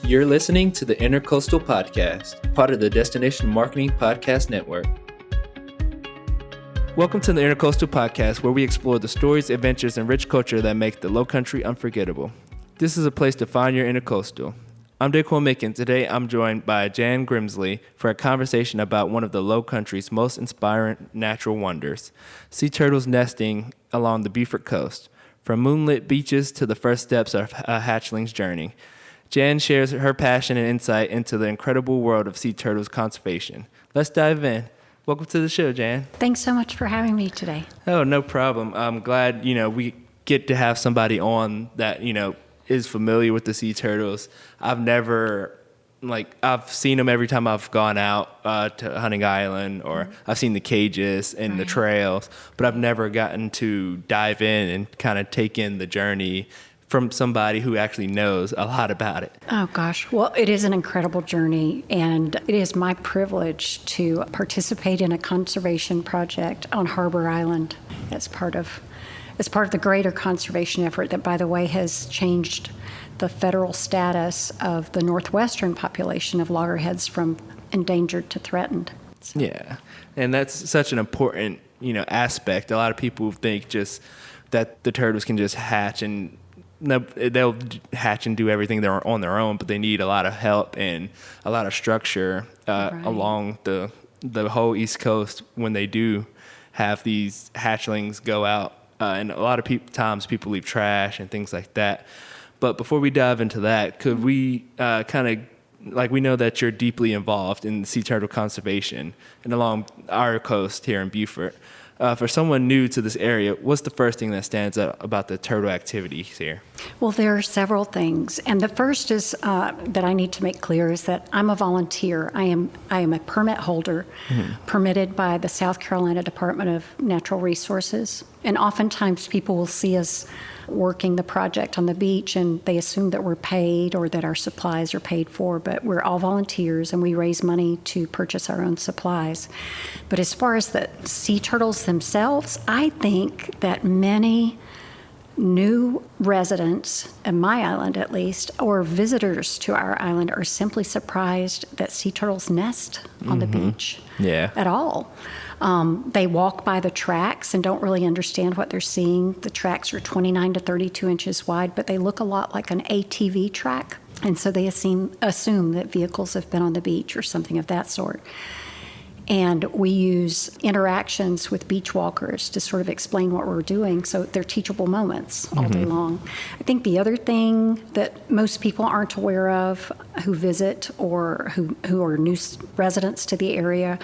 You're listening to the Intercoastal Podcast, part of the Destination Marketing Podcast Network. Welcome to the Intercoastal Podcast, where we explore the stories, adventures, and rich culture that make the Lowcountry unforgettable. This is a place to find your Intercoastal. I'm Daquan Mickens. Today I'm joined by Jan Grimsley for a conversation about one of the Lowcountry's most inspiring natural wonders, sea turtles nesting along the Beaufort coast. From moonlit beaches to the first steps of a hatchling's journey, Jan shares her passion and insight into the incredible world of sea turtles conservation. Let's dive in. Welcome to the show, Jan. Thanks so much for having me today. Oh, no problem. I'm glad, we get to have somebody on that, is familiar with the sea turtles. I've seen them every time I've gone out to Hunting Island, or I've seen the cages and the trails, but I've never gotten to dive in and kind of take in the journey from somebody who actually knows a lot about it. Oh gosh, well, it is an incredible journey, and it is my privilege to participate in a conservation project on Harbor Island as part of the greater conservation effort that, by the way, has changed the federal status of the northwestern population of loggerheads from endangered to threatened. So. Yeah, and that's such an important, aspect. A lot of people think just that the turtles can just hatch and they'll hatch and do everything on their own, but they need a lot of help and a lot of structure along the whole East Coast when they do have these hatchlings go out. And a lot of times people leave trash and things like that. But before we dive into that, could we we know that you're deeply involved in sea turtle conservation and along our coast here in Beaufort. For someone new to this area, what's the first thing that stands out about the turtle activities here? Well, there are several things. And the first is that I need to make clear is that I'm a volunteer. I am a permit holder, permitted by the South Carolina Department of Natural Resources. And oftentimes people will see us working the project on the beach and they assume that we're paid or that our supplies are paid for, but we're all volunteers and we raise money to purchase our own supplies. But as far as the sea turtles themselves, I think that many new residents, in my island at least, or visitors to our island are simply surprised that sea turtles nest on the beach at all. They walk by the tracks and don't really understand what they're seeing. The tracks are 29 to 32 inches wide, but they look a lot like an ATV track. And so they assume that vehicles have been on the beach or something of that sort. And we use interactions with beach walkers to sort of explain what we're doing, so they're teachable moments all day long. I think the other thing that most people aren't aware of who visit or who are new residents to the area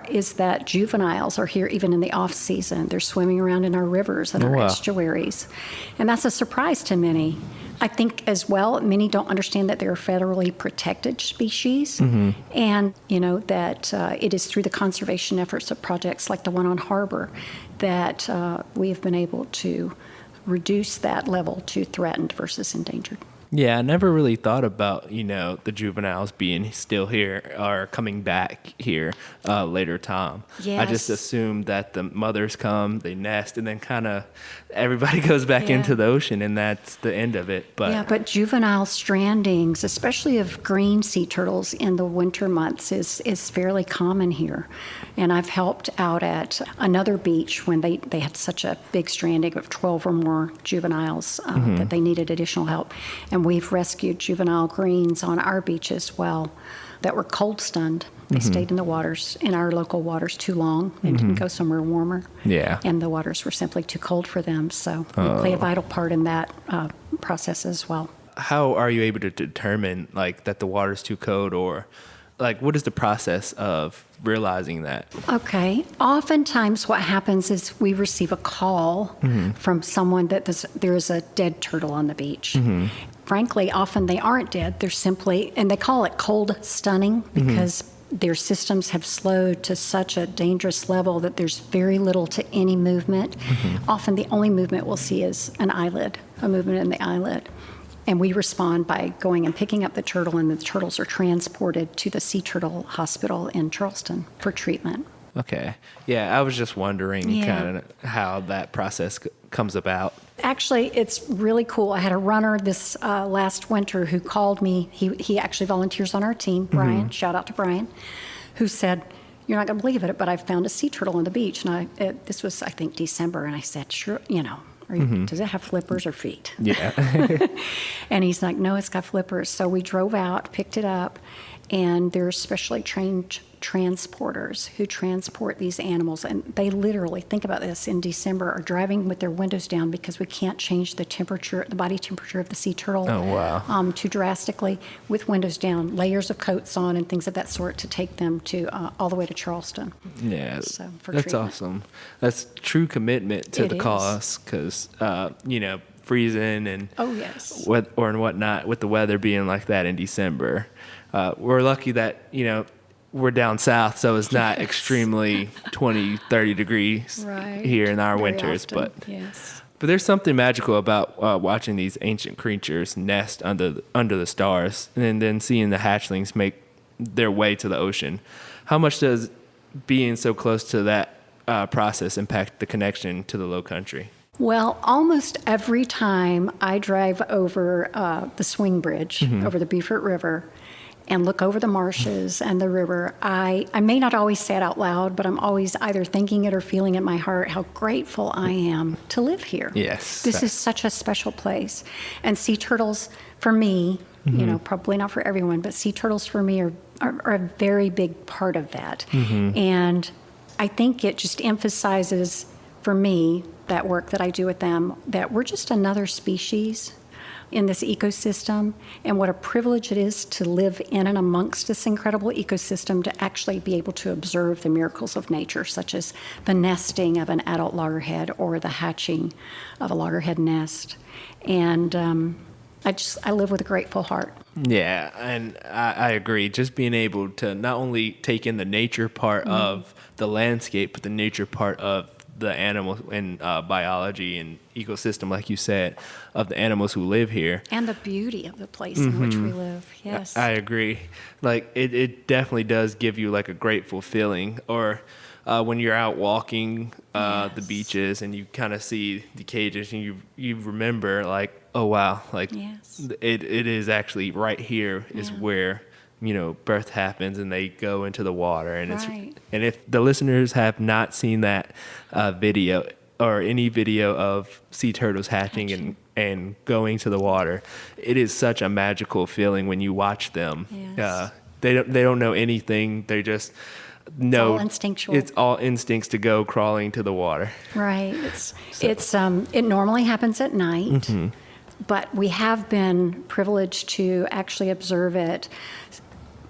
is that juveniles are here even in the off-season. They're swimming around in our rivers and our estuaries. And that's a surprise to many. I think as well, many don't understand that they're a federally protected species, and that it is through the conservation efforts of projects like the one on Harbor that we have been able to reduce that level to threatened versus endangered. Yeah, I never really thought about, the juveniles being still here or coming back here later time. Yes. I just assumed that the mothers come, they nest, and then kind of everybody goes back into the ocean, and that's the end of it. But juvenile strandings, especially of green sea turtles in the winter months, is fairly common here. And I've helped out at another beach when they had such a big stranding of 12 or more juveniles that they needed additional help. And we've rescued juvenile greens on our beach as well that were cold stunned. They stayed in the waters, in our local waters, too long and didn't go somewhere warmer. Yeah. And the waters were simply too cold for them. So we play a vital part in that process as well. How are you able to determine that the water's too cold, or what is the process of realizing that? Okay. Oftentimes what happens is we receive a call from someone that there's a dead turtle on the beach. Frankly, often they aren't dead. They're simply, and they call it cold stunning because their systems have slowed to such a dangerous level that there's very little to any movement. Often the only movement we'll see is an eyelid, a movement in the eyelid. And we respond by going and picking up the turtle, and the turtles are transported to the Sea Turtle Hospital in Charleston for treatment. Okay. Yeah, I was just wondering kind of how that process comes about. Actually, it's really cool. I had a runner this last winter who called me. He actually volunteers on our team, Brian. Shout out to Brian, who said, "You're not going to believe it, but I found a sea turtle on the beach." And this was, I think, December. And I said, "Sure, does it have flippers or feet?" Yeah. And he's like, "No, it's got flippers." So we drove out, picked it up, and there's specially trained transporters who transport these animals. And they literally, think about this, in December are driving with their windows down because we can't change the body temperature of the sea turtle too drastically, with windows down, layers of coats on and things of that sort to take them to all the way to Charleston. Yeah, so, for that's treatment. awesome. That's true commitment to It the is. cause because, freezing and Oh, yes. and whatnot with the weather being like that in December. We're lucky that, we're down south, so it's not extremely 20, 30 degrees Right. here in our Very winters. often, yes. But there's something magical about watching these ancient creatures nest under the stars and then seeing the hatchlings make their way to the ocean. How much does being so close to that process impact the connection to the Lowcountry? Well, almost every time I drive over the swing bridge over the Beaufort River and look over the marshes and the river, I may not always say it out loud, but I'm always either thinking it or feeling in my heart how grateful I am to live here. Yes. This is such a special place. And sea turtles, for me, probably not for everyone, but sea turtles for me are a very big part of that. And I think it just emphasizes for me, that work that I do with them, that we're just another species in this ecosystem, and what a privilege it is to live in and amongst this incredible ecosystem, to actually be able to observe the miracles of nature, such as the nesting of an adult loggerhead or the hatching of a loggerhead nest. And I live with a grateful heart. Yeah, and I agree. Just being able to not only take in the nature part of the landscape, but the nature part of the animals and biology and ecosystem, like you said, of the animals who live here. And the beauty of the place in which we live, yes. I agree. Like, it definitely does give you like a grateful feeling. Or when you're out walking the beaches and you kind of see the cages and you remember like, oh, wow, like it is actually right here is where birth happens and they go into the water. And and if the listeners have not seen that video or any video of sea turtles hatching and going to the water, it is such a magical feeling when you watch them. Yes. They don't know anything. They just know all instinctual. It's all instincts to go crawling to the water. Right. It normally happens at night, but we have been privileged to actually observe it.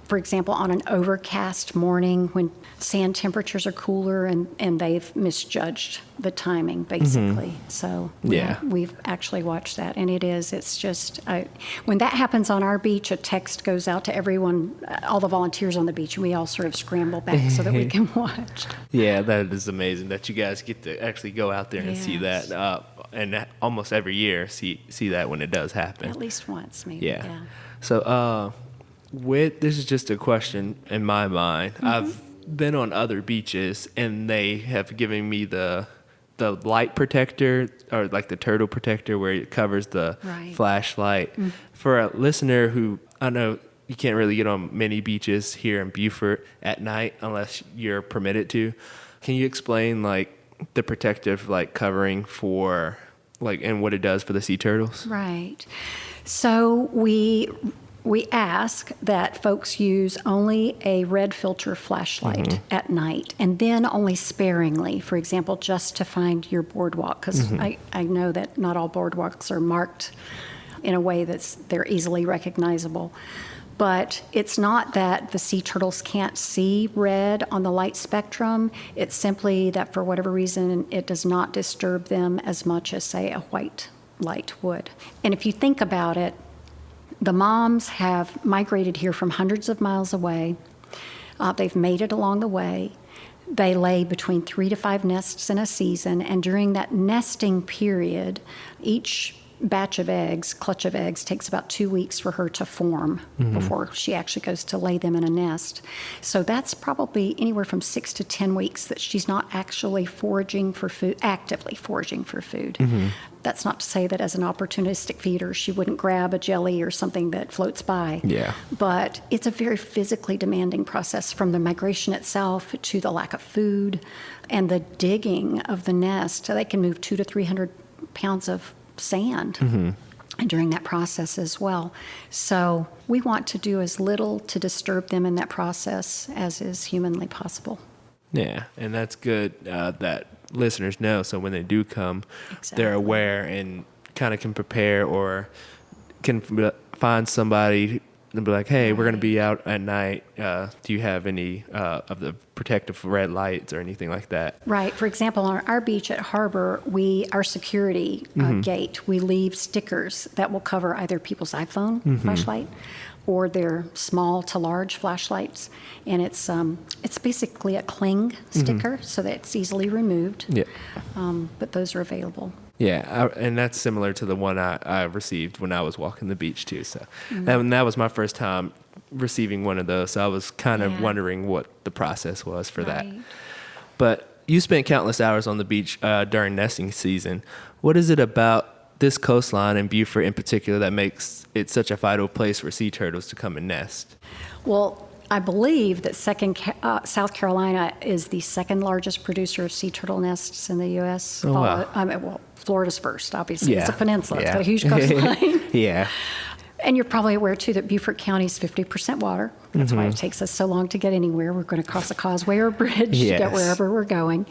For example, on an overcast morning when sand temperatures are cooler and they've misjudged the timing, basically. So we've actually watched that, and it's just, when that happens on our beach, a text goes out to everyone, all the volunteers on the beach, and we all sort of scramble back so that we can watch. Yeah, that is amazing that you guys get to actually go out there and see that, and almost every year see that when it does happen. At least once, maybe. Yeah. So, this is just a question in my mind. I've been on other beaches and they have given me the light protector, or like the turtle protector where it covers the flashlight. For a listener who, I know you can't really get on many beaches here in Beaufort at night unless you're permitted to. Can you explain like the protective like covering for like and what it does for the sea turtles? Right. So we ask that folks use only a red filter flashlight at night, and then only sparingly, for example, just to find your boardwalk, because I know that not all boardwalks are marked in a way they're easily recognizable. But it's not that the sea turtles can't see red on the light spectrum. It's simply that for whatever reason, it does not disturb them as much as, say, a white light would. And if you think about it, the moms have migrated here from hundreds of miles away. They've made it along the way. They lay between 3 to 5 nests in a season, and during that nesting period, each batch of eggs, clutch of eggs, takes about 2 weeks for her to form before she actually goes to lay them in a nest. So that's probably anywhere from 6 to 10 weeks that she's not actually foraging for food, actively foraging for food. That's not to say that as an opportunistic feeder, she wouldn't grab a jelly or something that floats by. Yeah. But it's a very physically demanding process, from the migration itself to the lack of food and the digging of the nest. They can move 200 to 300 pounds of sand during that process as well. So we want to do as little to disturb them in that process as is humanly possible. Yeah, and that's good that listeners know, so when they do come, they're aware and kind of can prepare, or can find somebody and be like, hey, we're going to be out at night. Do you have any of the protective red lights or anything like that? Right. For example, on our beach at Harbor, our security gate, we leave stickers that will cover either people's iPhone flashlight or their small to large flashlights. And it's basically a cling sticker so that it's easily removed. Yeah. But those are available. Yeah, and that's similar to the one I received when I was walking the beach too. So that was my first time receiving one of those. So I was kind of wondering what the process was for that. But you spent countless hours on the beach during nesting season. What is it about this coastline and Beaufort in particular that makes it such a vital place for sea turtles to come and nest? Well, I believe that South Carolina is the second largest producer of sea turtle nests in the U.S. Oh, wow. Well, Florida's first, obviously. Yeah. It's a peninsula. Yeah. It's got a huge coastline. Yeah. And you're probably aware, too, that Beaufort County is 50% water. That's why it takes us so long to get anywhere. We're going to cross a causeway or a bridge to get wherever we're going.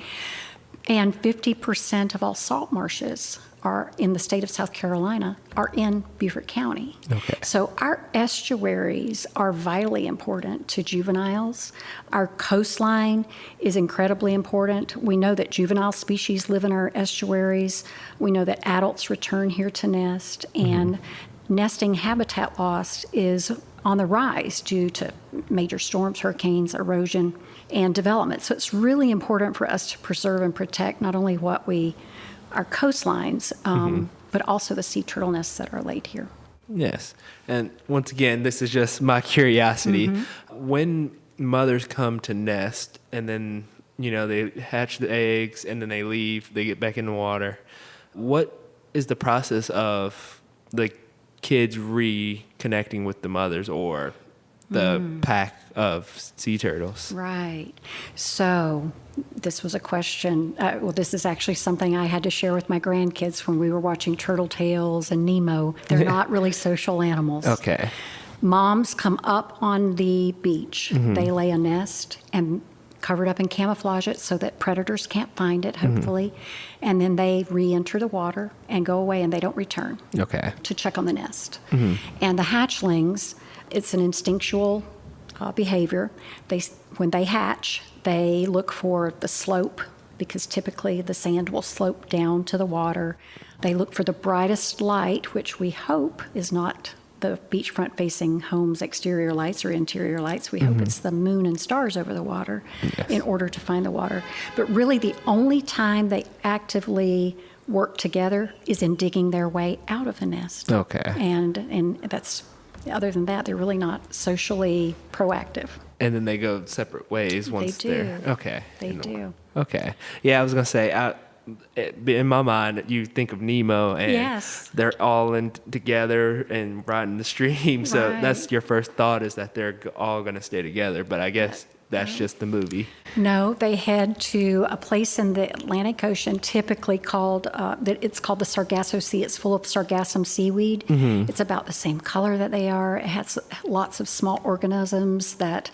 And 50% of all salt marshes are in the state of South Carolina are in Beaufort County. Okay. So our estuaries are vitally important to juveniles. Our coastline is incredibly important. We know that juvenile species live in our estuaries. We know that adults return here to nest, and nesting habitat loss is on the rise due to major storms, hurricanes, erosion, and development. So it's really important for us to preserve and protect not only our coastlines, but also the sea turtle nests that are laid here. Yes. And once again, this is just my curiosity. When mothers come to nest and then, they hatch the eggs and then they leave, they get back in the water, what is the process of the kids reconnecting with the mothers or the pack of sea turtles? Right. So this was a question. This is actually something I had to share with my grandkids when we were watching Turtle Tales and Nemo. They're not really social animals. Okay. Moms come up on the beach. They lay a nest and cover it up and camouflage it so that predators can't find it, hopefully. And then they re-enter the water and go away, and they don't return to check on the nest. And the hatchlings, it's an instinctual behavior. When they hatch, they look for the slope, because typically the sand will slope down to the water. They look for the brightest light, which we hope is not the beachfront facing homes exterior lights or interior lights. We hope it's the moon and stars over the water in order to find the water. But really the only time they actively work together is in digging their way out of the nest. Okay. And that's, other than that, they're really not socially proactive. And then they go separate ways once they're... Okay. They do. Okay. Yeah, I was going to say, in my mind, you think of Nemo, and they're all in together and riding the stream. So that's your first thought, is that they're all going to stay together. But I guess that's just the movie. No, they head to a place in the Atlantic Ocean, typically called, it's called the Sargasso Sea. It's full of sargassum seaweed. It's about the same color that they are. It has lots of small organisms that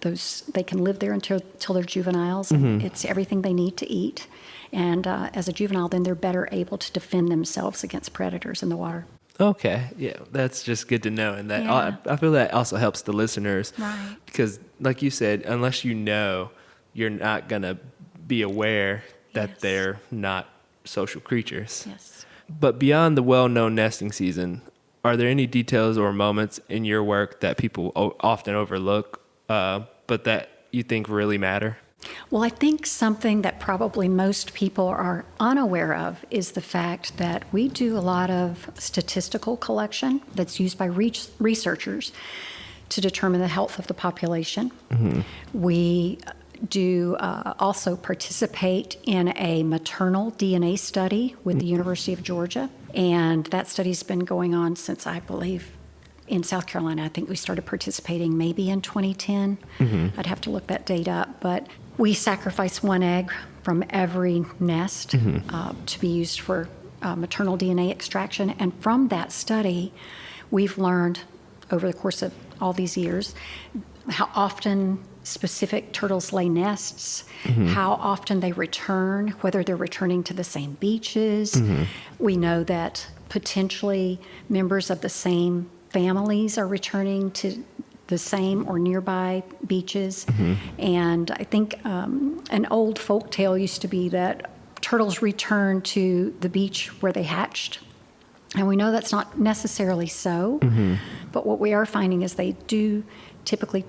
they can live there until they're juveniles. It's everything they need to eat. And as a juvenile, then they're better able to defend themselves against predators in the water. Okay. Yeah, that's just good to know. And that I feel that also helps the listeners. Right. Because like you said, unless you know, you're not going to be aware that they're not social creatures. Yes. But beyond the well-known nesting season, are there any details or moments in your work that people often overlook, but that you think really matter? Well, I think something that probably most people are unaware of is the fact that we do a lot of statistical collection that's used by researchers to determine the health of the population. We do also participate in a maternal DNA study with the University of Georgia, and that study's been going on since, I believe, in South Carolina. I think we started participating maybe in 2010. I'd have to look that date up, but we sacrifice one egg from every nest to be used for maternal DNA extraction, and from that study, we've learned over the course of all these years how often specific turtles lay nests, how often they return, whether they're returning to the same beaches. We know that potentially members of the same families are returning to the same or nearby beaches. And I think an old folk tale used to be that turtles return to the beach where they hatched. And we know that's not necessarily so, but what we are finding is they do typically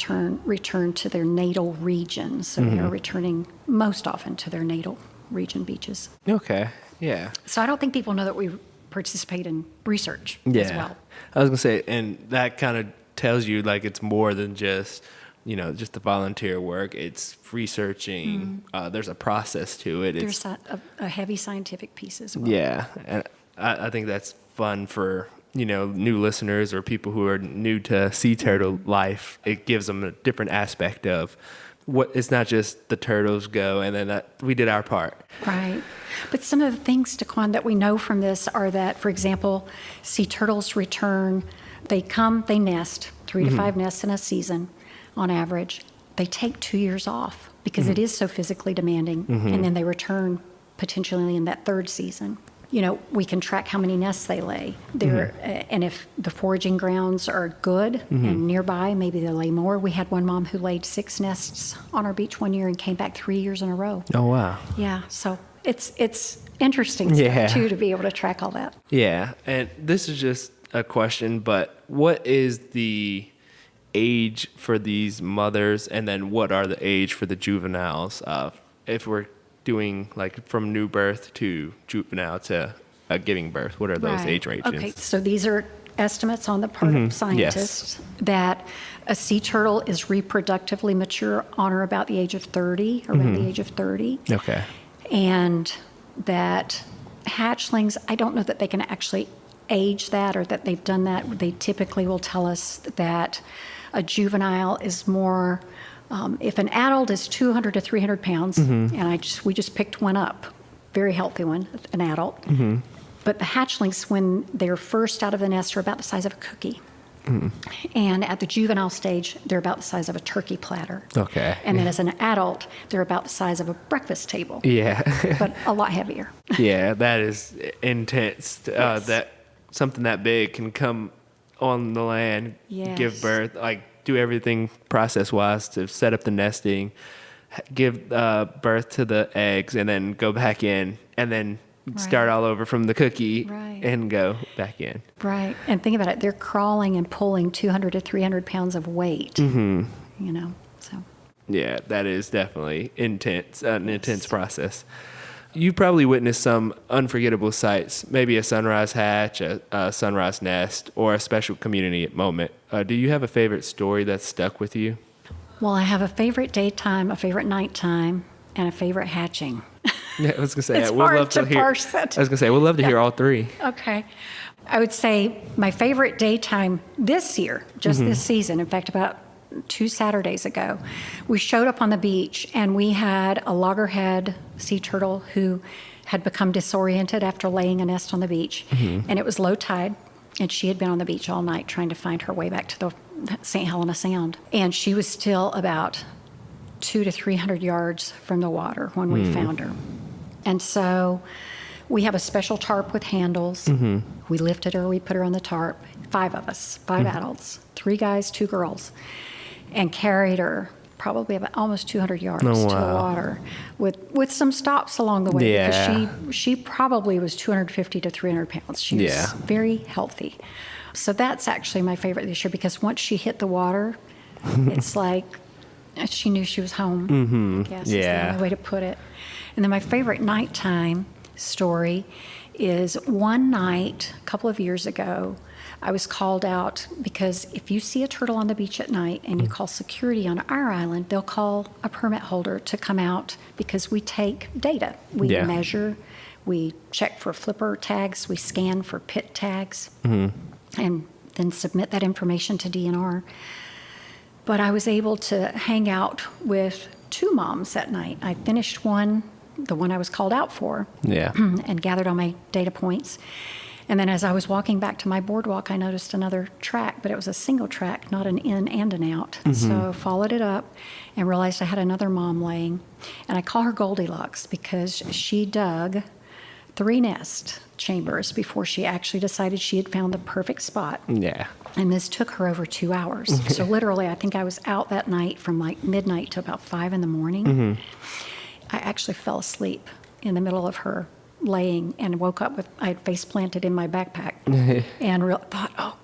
return to their natal region. So they are returning most often to their natal region beaches. Okay, yeah. So I don't think people know that we participate in research as well. I was going to say, and that kind of tells you like it's more than just, just the volunteer work. It's researching. There's a process to it. There's a heavy scientific piece as well. Yeah, and I think that's fun for new listeners or people who are new to sea turtle life. It gives them a different aspect of what it's not just the turtles go and then we did our part. Right. But some of the things, Daquan, that we know from this are that, for example, sea turtles return. They nest 3 to 5 nests in a season on average. They take 2 years off because it is so physically demanding, and then they return potentially in that third season. We can track how many nests they lay. And if the foraging grounds are good and nearby, maybe they lay more. We had one mom who laid 6 nests on our beach one year and came back 3 years in a row. Oh, wow. Yeah, so it's interesting stuff, too, to be able to track all that. Yeah, and this is just a question, but what is the age for these mothers, and then what are the age for the juveniles? If we're doing like from new birth to juvenile to giving birth, what are those age ranges? Okay, so these are estimates on the part of scientists that a sea turtle is reproductively mature on or about the age of 30, around the age of 30. Okay. And that hatchlings, I don't know that they can actually age that or that they've done that. They typically will tell us that a juvenile is more, if an adult is 200 to 300 pounds, and we just picked one up, very healthy one, an adult. But the hatchlings, when they're first out of the nest, are about the size of a cookie. And at the juvenile stage, they're about the size of a turkey platter. Okay. And then as an adult, they're about the size of a breakfast table. Yeah. But a lot heavier. Yeah, that is intense. Yes. That something that big can come on the land, give birth, do everything process-wise to set up the nesting, give birth to the eggs, and then go back in, and then start all over from the cookie and go back in. Right. And think about it. They're crawling and pulling 200 to 300 pounds of weight, so. Yeah, that is definitely intense, an intense process. You've probably witnessed some unforgettable sights, maybe a sunrise hatch, a sunrise nest, or a special community moment. Do you have a favorite story that's stuck with you? Well, I have a favorite daytime, a favorite nighttime, and a favorite hatching. Yeah, I was gonna say it's hard to parse that. I was gonna say we'd love to hear all three. Okay, I would say my favorite daytime this year, just this season. In fact, about 2 Saturdays ago, we showed up on the beach and we had a loggerhead sea turtle who had become disoriented after laying a nest on the beach, and it was low tide. And she had been on the beach all night trying to find her way back to the St. Helena Sound, and she was still about 200 to 300 yards from the water when we found her. And so we have a special tarp with handles. We lifted her, we put her on the tarp, 5 of us, 5 adults, 3 guys, 2 girls, and carried her probably about almost 200 yards to the water with some stops along the way because she probably was 250 to 300 pounds. She was very healthy. So that's actually my favorite this year because once she hit the water, it's like she knew she was home, I guess is the only way to put it. And then my favorite nighttime story is one night, a couple of years ago, I was called out because if you see a turtle on the beach at night and you call security on our island, they'll call a permit holder to come out because we take data. We measure, we check for flipper tags, we scan for pit tags, and then submit that information to DNR. But I was able to hang out with two moms that night. I finished one, the one I was called out for, and gathered all my data points. And then as I was walking back to my boardwalk, I noticed another track, but it was a single track, not an in and an out. So I followed it up and realized I had another mom laying. And I call her Goldilocks because she dug 3 nest chambers before she actually decided she had found the perfect spot. Yeah. And this took her over 2 hours. So literally, I think I was out that night from like midnight to about 5 in the morning. I actually fell asleep in the middle of her laying and woke up with, I had face planted in my backpack and thought, oh,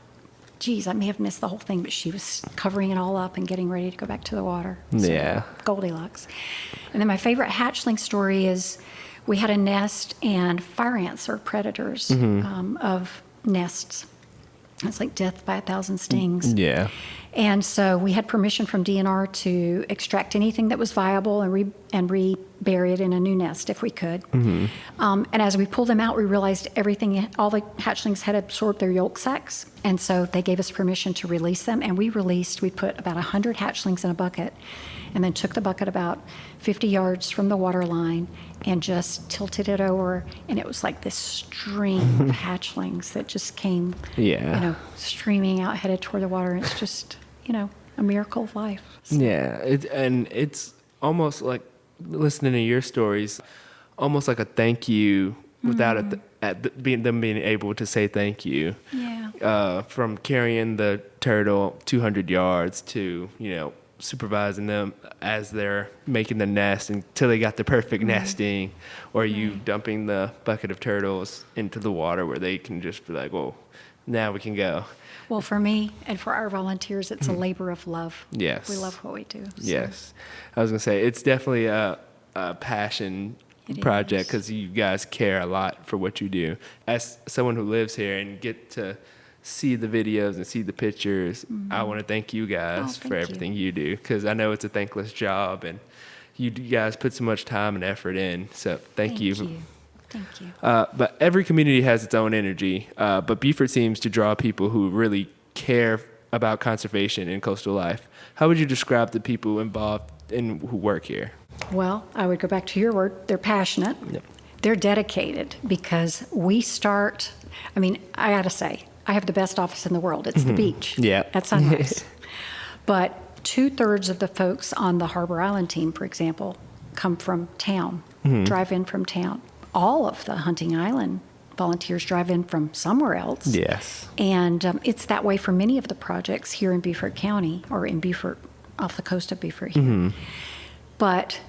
geez, I may have missed the whole thing, but she was covering it all up and getting ready to go back to the water. So, Goldilocks. And then my favorite hatchling story is we had a nest, and fire ants are predators of nests. It's like death by 1,000 stings. Yeah. And so we had permission from DNR to extract anything that was viable and rebury it in a new nest if we could. And as we pulled them out, we realized all the hatchlings had absorbed their yolk sacs. And so they gave us permission to release them. And we put about 100 hatchlings in a bucket, and then took the bucket about 50 yards from the water line and just tilted it over. And it was like this stream of hatchlings that just came, streaming out, headed toward the water. And it's just, a miracle of life. So. Yeah. It's almost like listening to your stories, almost like a thank you without them being able to say thank you. Yeah. From carrying the turtle 200 yards to, supervising them as they're making the nest until they got the perfect nesting, or you dumping the bucket of turtles into the water where they can just be like, well, now we can go. Well, for me and for our volunteers, it's a labor of love. Yes. We love what we do. So. Yes. I was going to say, it's definitely a passion project because you guys care a lot for what you do. As someone who lives here and get to see the videos and see the pictures, I want to thank you guys for everything you do, because I know it's a thankless job and you guys put so much time and effort in. So thank you. Thank you. But every community has its own energy. But Beaufort seems to draw people who really care about conservation and coastal life. How would you describe the people involved and who work here? Well, I would go back to your word. They're passionate. Yep. They're dedicated, because I got to say, I have the best office in the world. It's the beach at sunrise. But 2/3 of the folks on the Harbor Island team, for example, come from town, drive in from town. All of the Hunting Island volunteers drive in from somewhere else. Yes. And it's that way for many of the projects here in Beaufort County, or in Beaufort, off the coast of Beaufort here. But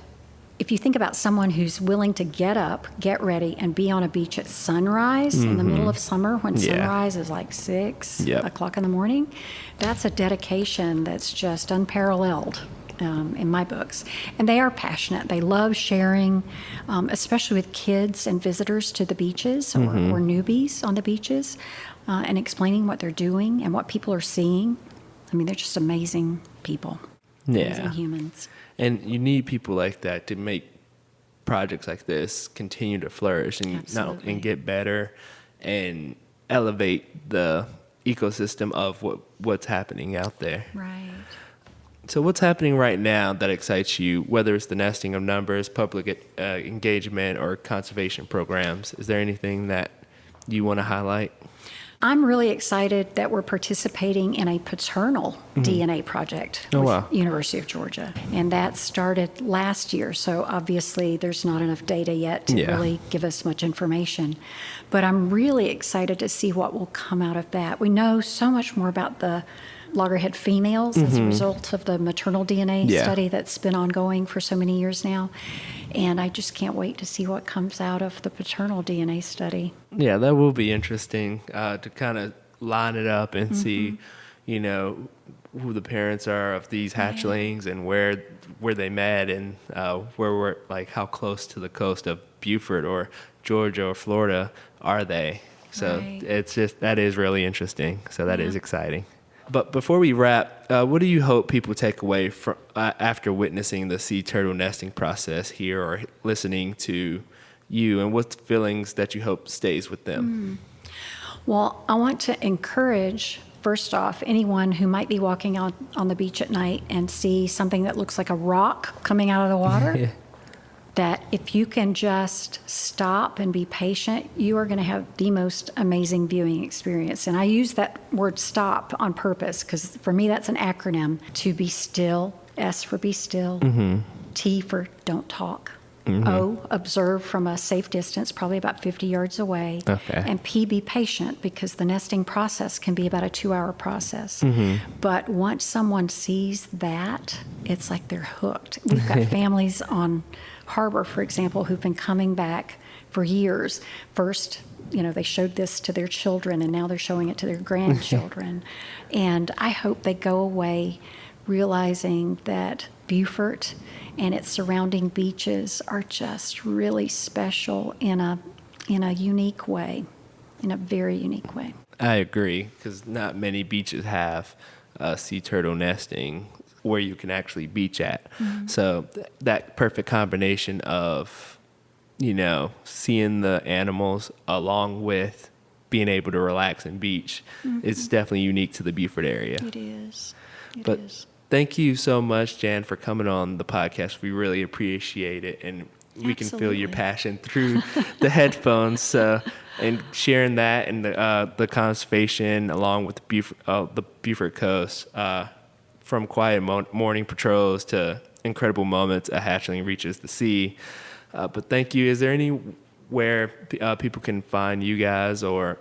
if you think about someone who's willing to get up, get ready, and be on a beach at sunrise in the middle of summer when sunrise is like 6 o'clock in the morning, that's a dedication that's just unparalleled in my books. And they are passionate. They love sharing, especially with kids and visitors to the beaches or newbies on the beaches, and explaining what they're doing and what people are seeing. I mean, they're just amazing people, amazing humans. And you need people like that to make projects like this continue to flourish and get better and elevate the ecosystem of what's happening out there. Right. So what's happening right now that excites you, whether it's the nesting of numbers, public engagement, or conservation programs? Is there anything that you want to highlight? I'm really excited that we're participating in a paternal DNA project with University of Georgia. And that started last year, so obviously there's not enough data yet to really give us much information. But I'm really excited to see what will come out of that. We know so much more about the loggerhead females as a result of the maternal DNA study that's been ongoing for so many years now. And I just can't wait to see what comes out of the paternal DNA study. Yeah, that will be interesting to kind of line it up and see, who the parents are of these hatchlings and where they met and where we're like how close to the coast of Beaufort or Georgia or Florida are they. So it's just, that is really interesting. So that is exciting. But before we wrap, what do you hope people take away from after witnessing the sea turtle nesting process here or listening to you, and what's feelings that you hope stays with them? Well, I want to encourage, first off, anyone who might be walking on the beach at night and see something that looks like a rock coming out of the water, that if you can just stop and be patient, you are going to have the most amazing viewing experience. And I use that word stop on purpose because for me that's an acronym. To be still, S for be still, T for don't talk, O, observe from a safe distance, probably about 50 yards away, and P, be patient because the nesting process can be about a 2-hour process. But once someone sees that, it's like they're hooked. We've got families on Harbor, for example, who've been coming back for years. First, they showed this to their children, and now they're showing it to their grandchildren. And I hope they go away realizing that Beaufort and its surrounding beaches are just really special in a unique way, in a very unique way. I agree, because not many beaches have sea turtle nesting where you can actually beach at. So that perfect combination of, seeing the animals along with being able to relax and beach is definitely unique to the Beaufort area. It is. It is. Thank you so much, Jan, for coming on the podcast. We really appreciate it, and we can feel your passion through the headphones. And sharing that and the conservation along with the Beaufort coast, from quiet morning patrols to incredible moments a hatchling reaches the sea. But thank you. Is there anywhere people can find you guys or,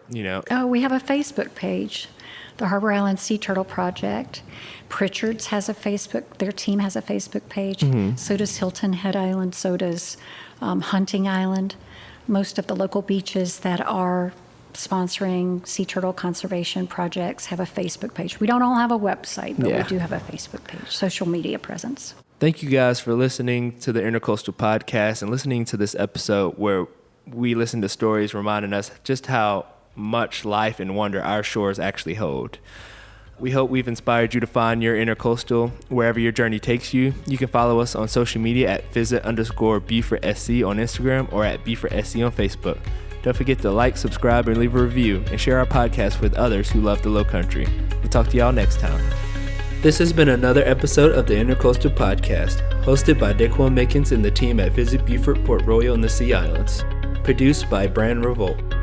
Oh, we have a Facebook page, the Harbor Island Sea Turtle Project. Pritchard's has a their team has a Facebook page. So does Hilton Head Island. So does Hunting Island. Most of the local beaches that are sponsoring sea turtle conservation projects have a Facebook page. We don't all have a website, but we do have a Facebook page, social media presence. Thank you guys for listening to the Intercoastal Podcast and listening to this episode where we listen to stories reminding us just how much life and wonder our shores actually hold. We hope we've inspired you to find your intercoastal wherever your journey takes you. You can follow us on social media at visit_BeaufortSC on Instagram or at BeaufortSC on Facebook. Don't forget to like, subscribe, and leave a review, and share our podcast with others who love the Lowcountry. We'll talk to y'all next time. This has been another episode of the Intercoastal Podcast, hosted by Daquan Mickens and the team at Visit Beaufort, Port Royal, and the Sea Islands. Produced by Revolt.